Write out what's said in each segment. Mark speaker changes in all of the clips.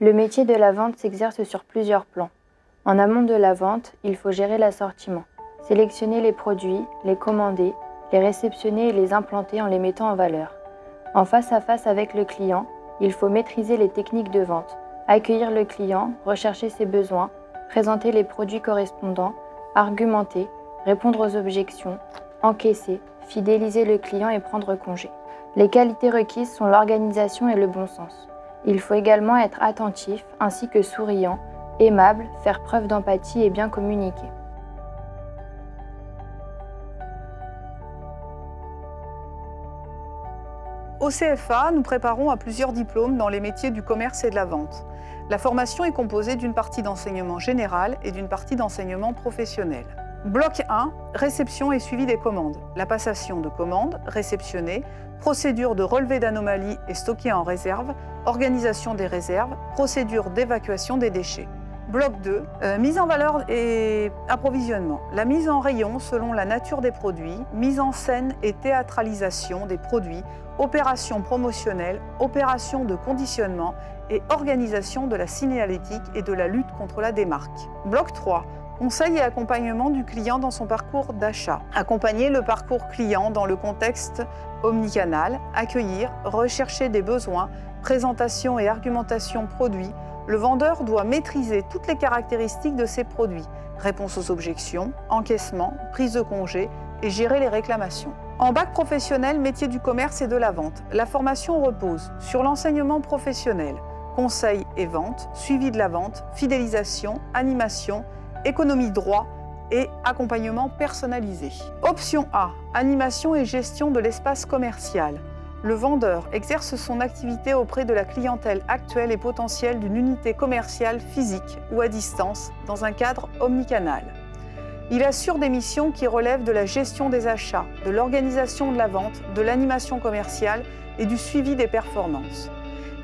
Speaker 1: Le métier de la vente s'exerce sur plusieurs plans. En amont de la vente, il faut gérer l'assortiment, sélectionner les produits, les commander, les réceptionner et les implanter en les mettant en valeur. En face à face avec le client, il faut maîtriser les techniques de vente, accueillir le client, rechercher ses besoins, présenter les produits correspondants, argumenter, répondre aux objections, encaisser, fidéliser le client et prendre congé. Les qualités requises sont l'organisation et le bon sens. Il faut également être attentif ainsi que souriant, aimable, faire preuve d'empathie et bien communiquer.
Speaker 2: Au CFA, nous préparons à plusieurs diplômes dans les métiers du commerce et de la vente. La formation est composée d'une partie d'enseignement général et d'une partie d'enseignement professionnel. Bloc 1, réception et suivi des commandes. La passation de commandes, réceptionnées, procédure de relevé d'anomalies et stockées en réserve, organisation des réserves, procédure d'évacuation des déchets. Bloc 2, mise en valeur et approvisionnement. La mise en rayon selon la nature des produits, mise en scène et théâtralisation des produits, opération promotionnelle, opération de conditionnement et organisation de la signalétique et de la lutte contre la démarque. Bloc 3, conseil et accompagnement du client dans son parcours d'achat. Accompagner le parcours client dans le contexte omnicanal, accueillir, rechercher des besoins, présentation et argumentation produits. Le vendeur doit maîtriser toutes les caractéristiques de ses produits, réponse aux objections, encaissement, prise de congé et gérer les réclamations. En bac professionnel, métier du commerce et de la vente, la formation repose sur l'enseignement professionnel, conseil et vente, suivi de la vente, fidélisation, animation, économie droit et accompagnement personnalisé. Option A, animation et gestion de l'espace commercial. Le vendeur exerce son activité auprès de la clientèle actuelle et potentielle d'une unité commerciale physique ou à distance dans un cadre omnicanal. Il assure des missions qui relèvent de la gestion des achats, de l'organisation de la vente, de l'animation commerciale et du suivi des performances.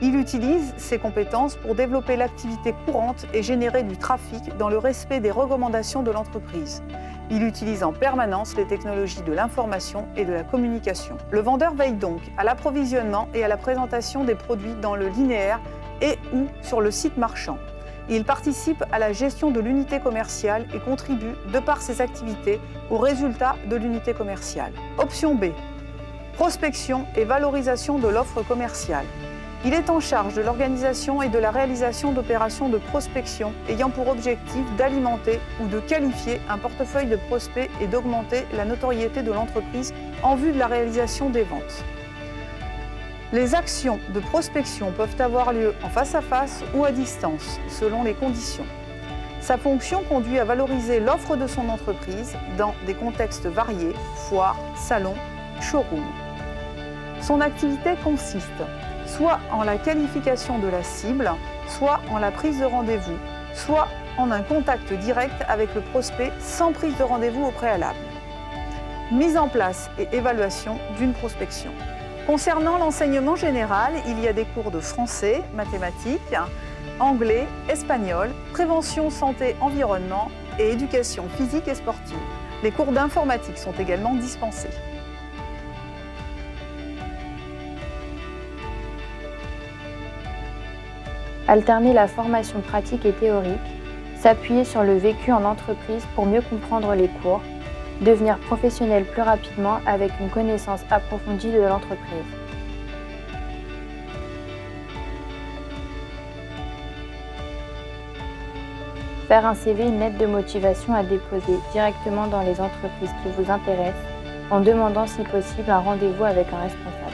Speaker 2: Il utilise ses compétences pour développer l'activité courante et générer du trafic dans le respect des recommandations de l'entreprise. Il utilise en permanence les technologies de l'information et de la communication. Le vendeur veille donc à l'approvisionnement et à la présentation des produits dans le linéaire et ou sur le site marchand. Il participe à la gestion de l'unité commerciale et contribue, de par ses activités, aux résultats de l'unité commerciale. Option B. Prospection et valorisation de l'offre commerciale. Il est en charge de l'organisation et de la réalisation d'opérations de prospection ayant pour objectif d'alimenter ou de qualifier un portefeuille de prospects et d'augmenter la notoriété de l'entreprise en vue de la réalisation des ventes. Les actions de prospection peuvent avoir lieu en face à face ou à distance, selon les conditions. Sa fonction conduit à valoriser l'offre de son entreprise dans des contextes variés, foires, salons, showrooms. Son activité consiste soit en la qualification de la cible, soit en la prise de rendez-vous, soit en un contact direct avec le prospect sans prise de rendez-vous au préalable. Mise en place et évaluation d'une prospection. Concernant l'enseignement général, il y a des cours de français, mathématiques, anglais, espagnol, prévention, santé, environnement et éducation physique et sportive. Les cours d'informatique sont également dispensés.
Speaker 1: Alterner la formation pratique et théorique, s'appuyer sur le vécu en entreprise pour mieux comprendre les cours, devenir professionnel plus rapidement avec une connaissance approfondie de l'entreprise. Faire un CV, une lettre de motivation à déposer directement dans les entreprises qui vous intéressent en demandant si possible un rendez-vous avec un responsable.